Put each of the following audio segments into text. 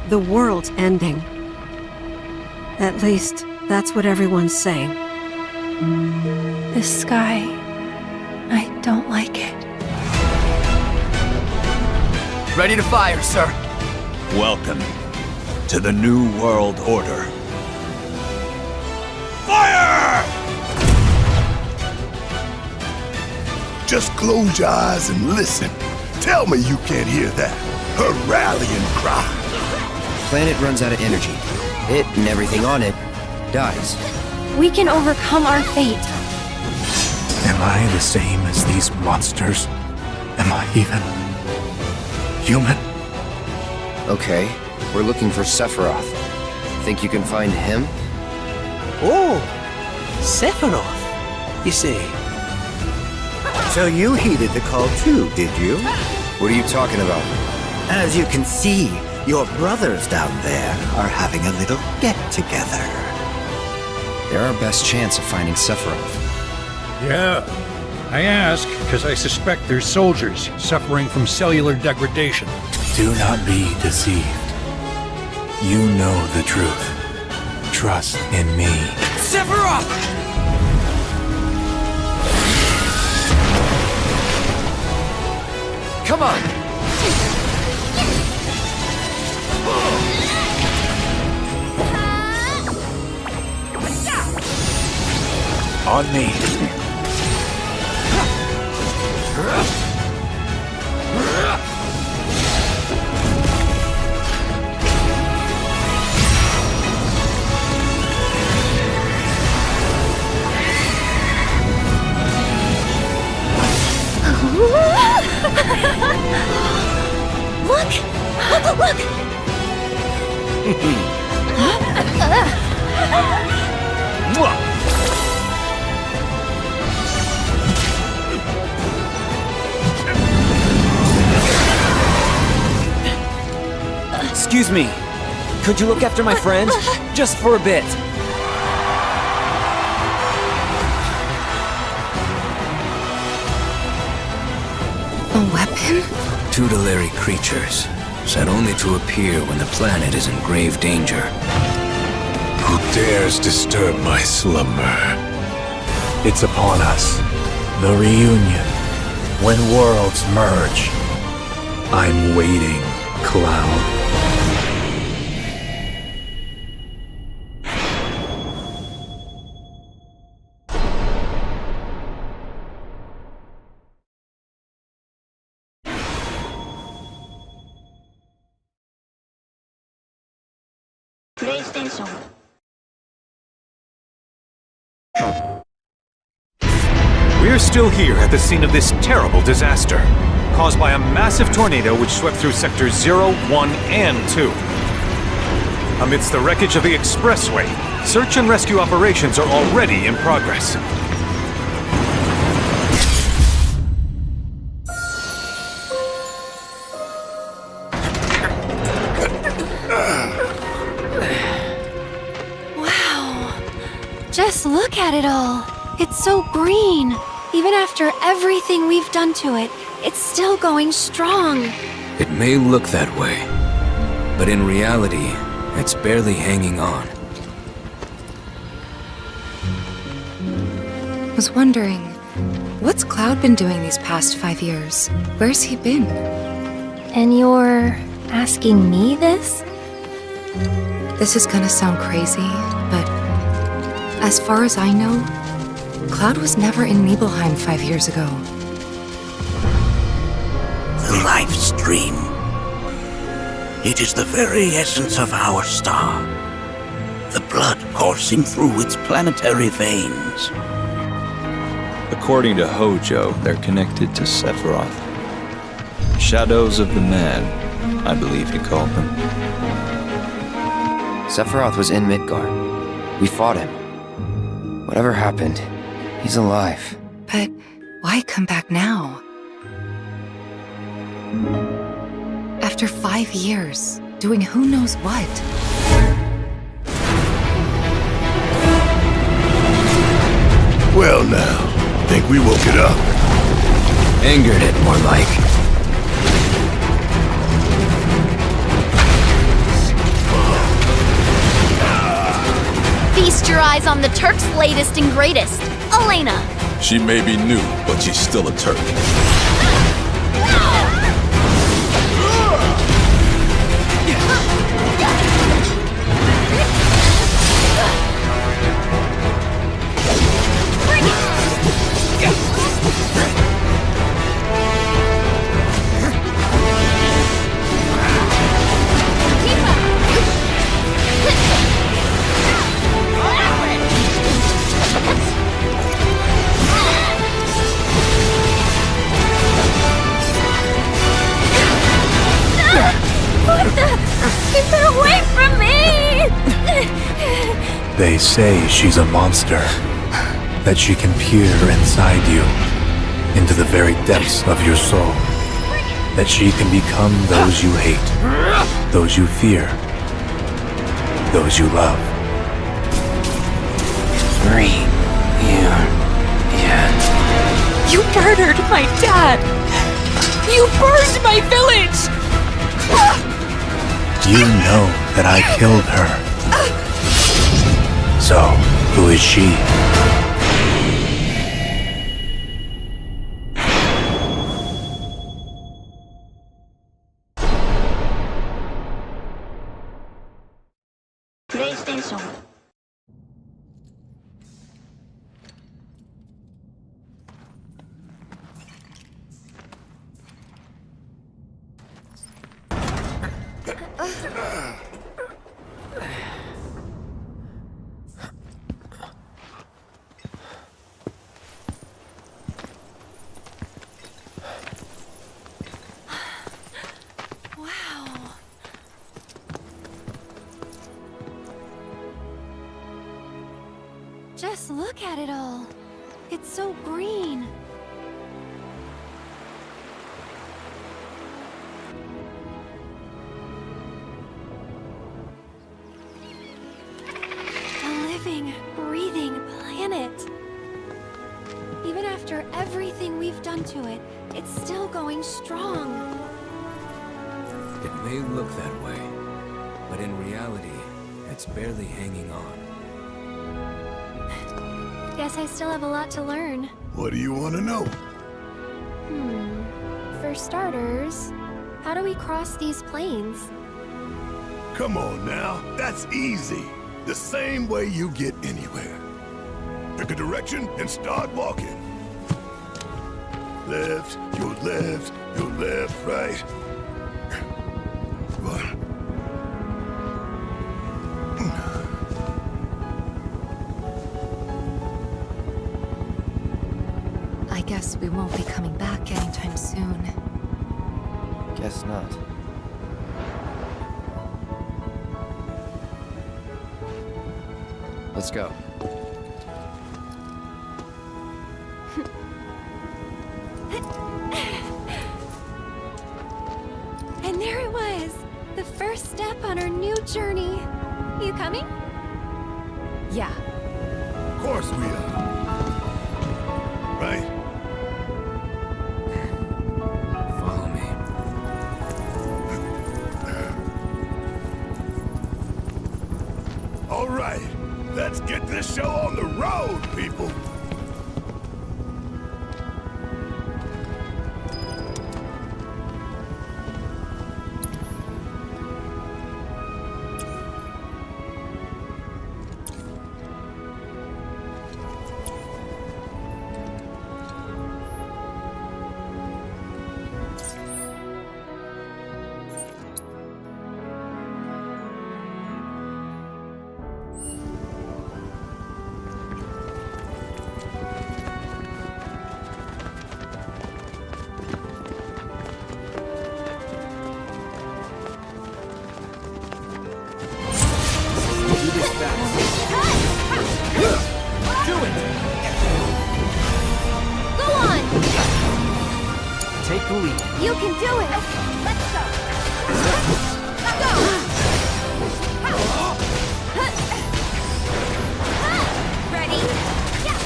The world's ending. At least, that's what everyone's saying. This sky, I don't like it. Ready to fire, sir. Welcome to the New World Order. Fire! Just close your eyes and listen. Tell me you can't hear that. Her rallying cry. Planet runs out of energy. It and everything on it dies. We can overcome our fate. Am I the same as these monsters? Am I even human? Okay, we're looking for Sephiroth. Think you can find him? Oh, Sephiroth, you say. So you heeded the call too, did you? What are you talking about? As you can see, your brothers down there are having a little get-together. They're our best chance of finding Sephiroth. Yeah. I ask because I suspect they're soldiers suffering from cellular degradation. Do not be deceived. You know the truth. Trust in me. Sephiroth! Come on! On me. Look! Look! Excuse me. Could you look after my friend? Just for a bit. A weapon? Tutelary creatures, set only to appear when the planet is in grave danger. Who dares disturb my slumber? It's upon us. The reunion. When worlds merge. I'm waiting, Cloud. PlayStation. We're still here at the scene of this terrible disaster, caused by a massive tornado which swept through sectors 0, 1, and 2. Amidst the wreckage of the expressway, search and rescue operations are already in progress. Just look at it all. It's so green. Even after everything we've done to it, it's still going strong. It may look that way, but in reality, it's barely hanging on. Was wondering, what's Cloud been doing these past 5 years? Where's he been? And you're asking me this? This is gonna sound crazy, but as far as I know, Cloud was never in Nibelheim 5 years ago. The life stream. It is the very essence of our star. The blood coursing through its planetary veins. According to Hojo, they're connected to Sephiroth. Shadows of the Man, I believe he called them. Sephiroth was in Midgard. We fought him. Whatever happened, he's alive. But why come back now? After 5 years, doing who knows what? Well now, think we woke it up? Angered it, more like. eyes on the Turk's latest and greatest, Elena. She may be new, but she's still a Turk. Keep her away from me! They say she's a monster, that she can peer inside you, into the very depths of your soul, that she can become those you hate, those you fear, those you love. You murdered my dad! You burned my village! You know that I killed her. So, who is she? PlayStation. Just look at it all. It's so green. A living, breathing planet. Even after everything we've done to it, it's still going strong. It may look that way, but in reality, it's barely hanging on. Guess I still have a lot to learn. What do you want to know? For starters, how do we cross these plains? Come on now, that's easy. The same way you get anywhere. Pick a direction and start walking. Left, your left, right. One. I guess we won't be coming back anytime soon. Guess not. Let's go. And there it was! The first step on our new journey. You coming? Yeah. Of course we are. Right? Follow me. All right, let's get this show on the road, people. Go on! Take the lead. You can do it! Let's go! Go! Ready? Yeah!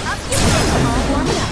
Up you go! All warmed up.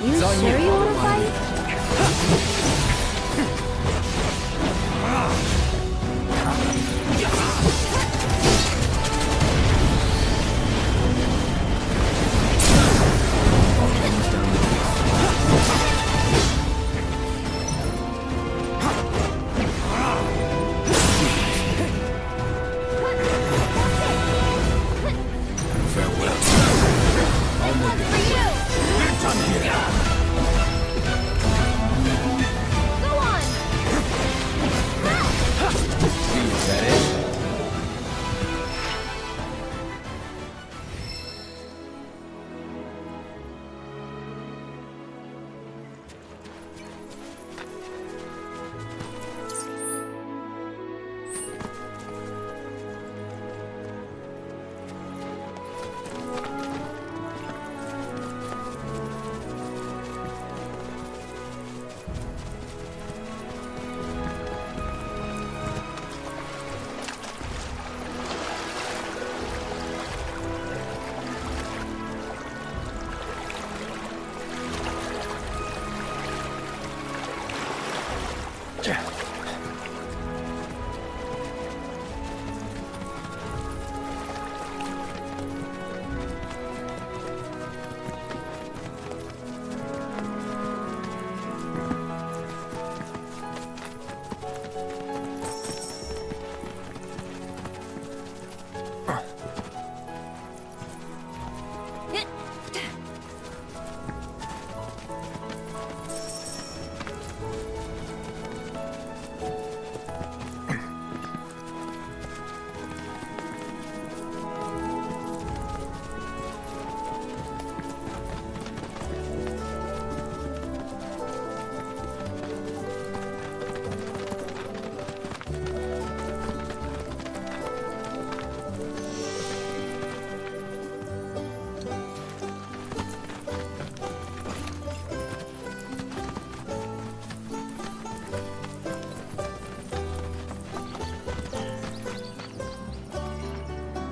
You sure you want to fight?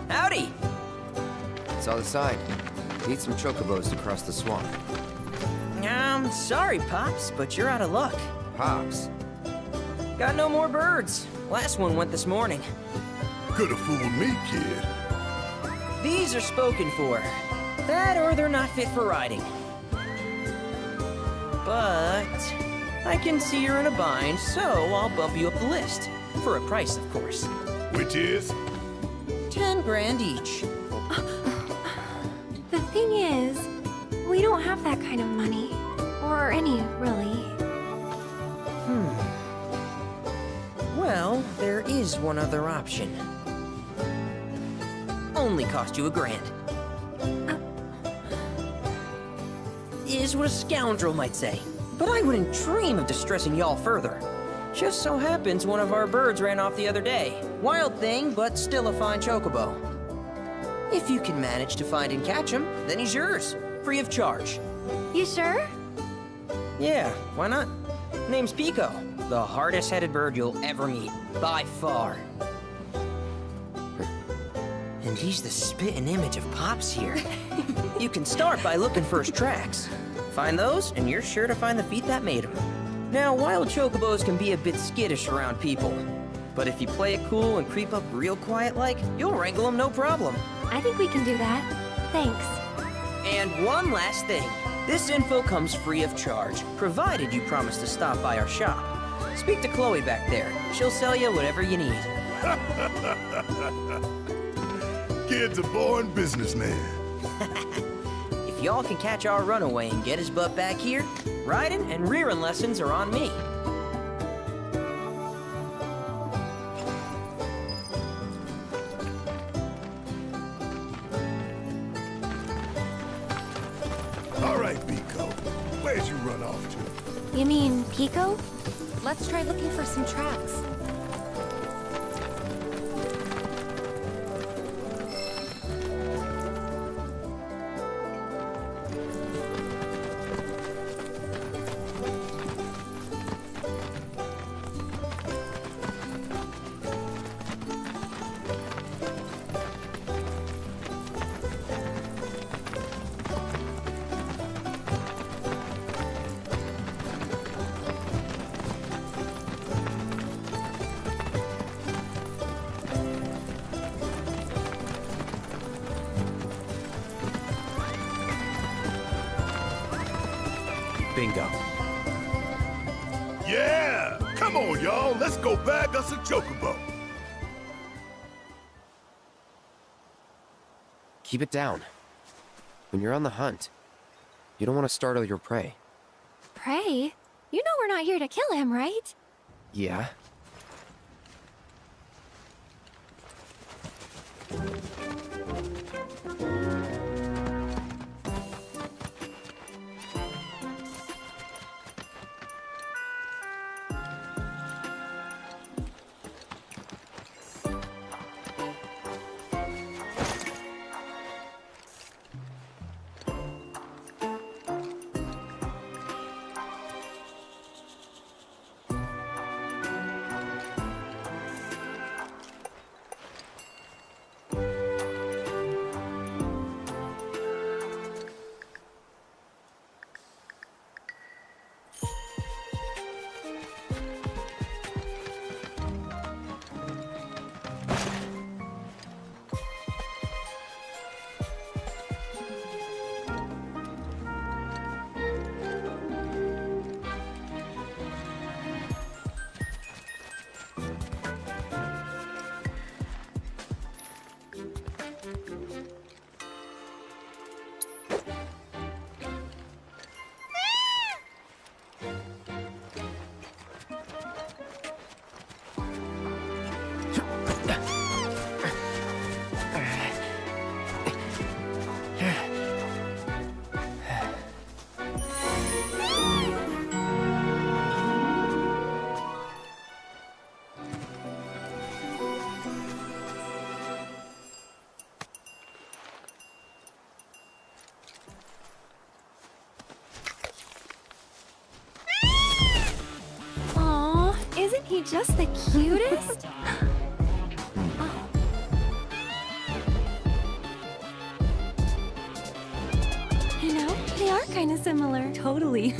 Howdy! Saw the sign. Need some chocobos to cross the swamp. Sorry, Pops, but you're out of luck. Pops? Got no more birds. Last one went this morning. Could've fooled me, kid. These are spoken for. That or they're not fit for riding. But I can see you're in a bind, so I'll bump you up the list. For a price, of course. Which is? 10 grand each. The thing is, we don't have that kind of money. Or any, really. Well, there is one other option. Only cost you $1,000. Is what a scoundrel might say. But I wouldn't dream of distressing y'all further. Just so happens one of our birds ran off the other day. Wild thing, but still a fine chocobo. If you can manage to find and catch him, then he's yours. Free of charge. You sure? Yeah, why not? Name's Pico. The hardest-headed bird you'll ever meet. By far. And he's the spitting image of Pops here. You can start by looking for his tracks. Find those, and you're sure to find the feet that made him. Now, wild chocobos can be a bit skittish around people. But if you play it cool and creep up real quiet-like, you'll wrangle them no problem. I think we can do that. Thanks. And one last thing. This info comes free of charge, provided you promise to stop by our shop. Speak to Chloe back there. She'll sell you whatever you need. Kid's a born businessman. If y'all can catch our runaway and get his butt back here, riding and rearing lessons are on me. All right, Pico. Where'd you run off to? You mean Pico? Let's try looking for some tracks. Bingo. Yeah! Come on, y'all. Let's go bag us a chocobo. Keep it down. When you're on the hunt, you don't want to startle your prey. Prey? You know we're not here to kill him, right? Yeah? Isn't he just the cutest? You know, they are kind of similar. Totally.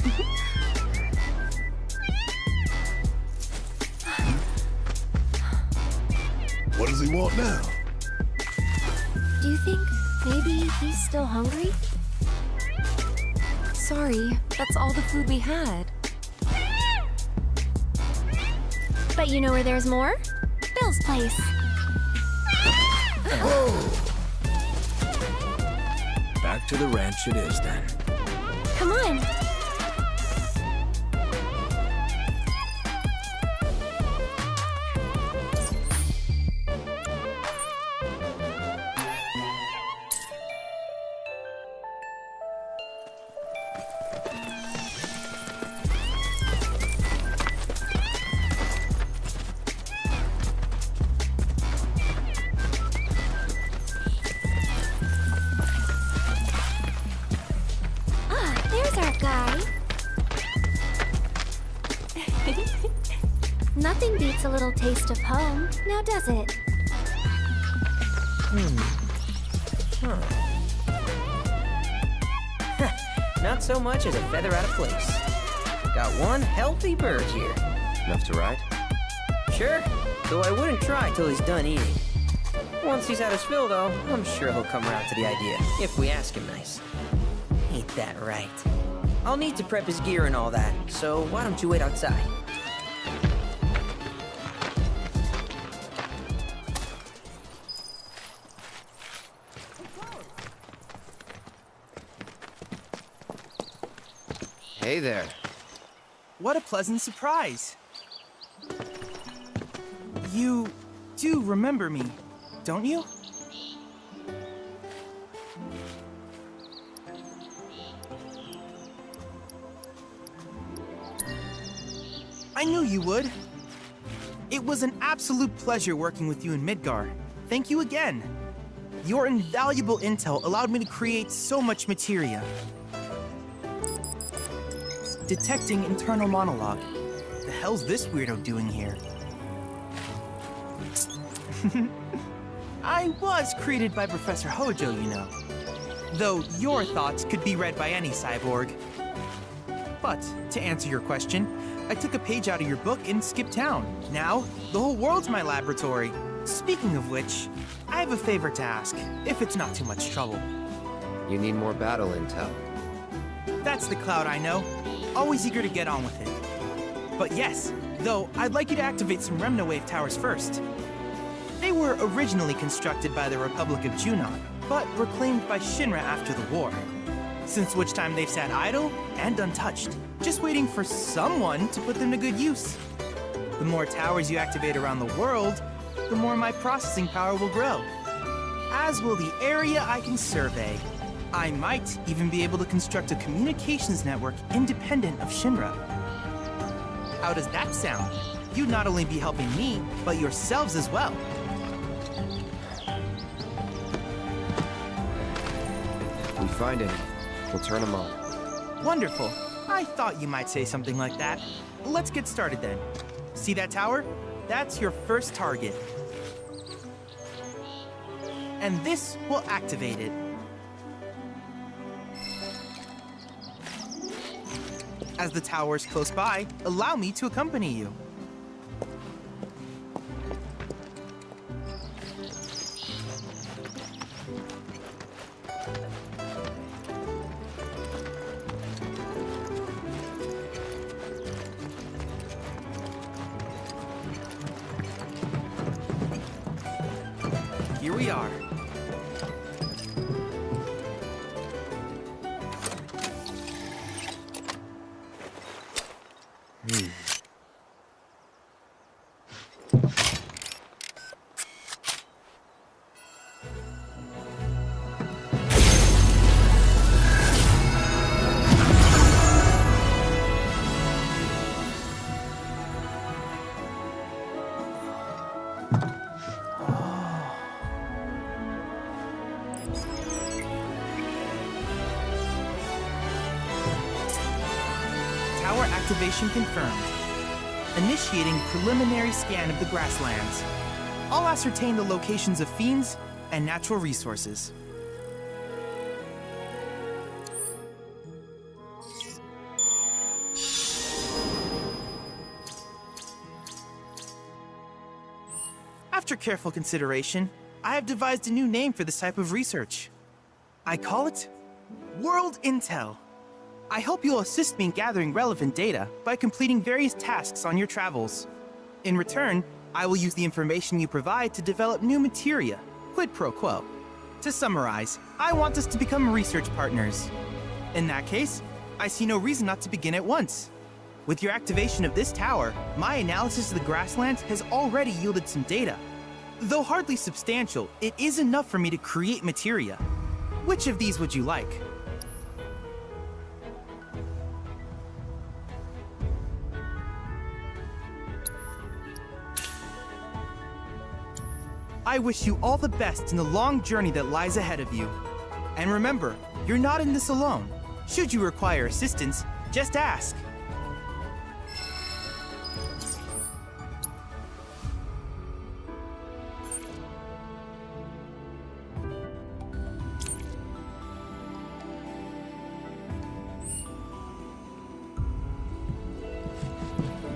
What does he want now? Do you think maybe he's still hungry? Sorry, that's all the food we had. But you know where there's more? Bill's place. Back to the ranch it is then. Come on. Nothing beats a little taste of home, now does it? Not so much as a feather out of place. Got one healthy bird here. Enough to ride? Sure, though I wouldn't try till he's done eating. Once he's had his fill, though, I'm sure he'll come around to the idea, if we ask him nice. Ain't that right? I'll need to prep his gear and all that, so why don't you wait outside? Hey there. What a pleasant surprise. You do remember me, don't you? I knew you would. It was an absolute pleasure working with you in Midgar. Thank you again. Your invaluable intel allowed me to create so much materia. Detecting internal monologue. The hell's this weirdo doing here? I was created by Professor Hojo, you know. Though your thoughts could be read by any cyborg. But, to answer your question, I took a page out of your book and skipped town. Now, the whole world's my laboratory. Speaking of which, I have a favor to ask, if it's not too much trouble. You need more battle intel. That's the Cloud I know. always eager to get on with it. But yes, though, I'd like you to activate some Remna Wave towers first. They were originally constructed by the Republic of Junon, but reclaimed by Shinra after the war. Since which time they've sat idle and untouched, just waiting for someone to put them to good use. The more towers you activate around the world, the more my processing power will grow. As will the area I can survey. I might even be able to construct a communications network independent of Shinra. How does that sound? You'd not only be helping me, but yourselves as well. If we find any, we'll turn them on. Wonderful. I thought you might say something like that. Let's get started then. See that tower? That's your first target. And this will activate it. As the tower is close by, allow me to accompany you. Here we are. Tower activation confirmed. Initiating preliminary scan of the grasslands. I'll ascertain the locations of fiends and natural resources. After careful consideration, I have devised a new name for this type of research. I call it World Intel. I hope you'll assist me in gathering relevant data by completing various tasks on your travels. In return, I will use the information you provide to develop new materia, quid pro quo. To summarize, I want us to become research partners. In that case, I see no reason not to begin at once. With your activation of this tower, my analysis of the grasslands has already yielded some data. Though hardly substantial, it is enough for me to create materia. Which of these would you like? I wish you all the best in the long journey that lies ahead of you. And remember, you're not in this alone. Should you require assistance, just ask.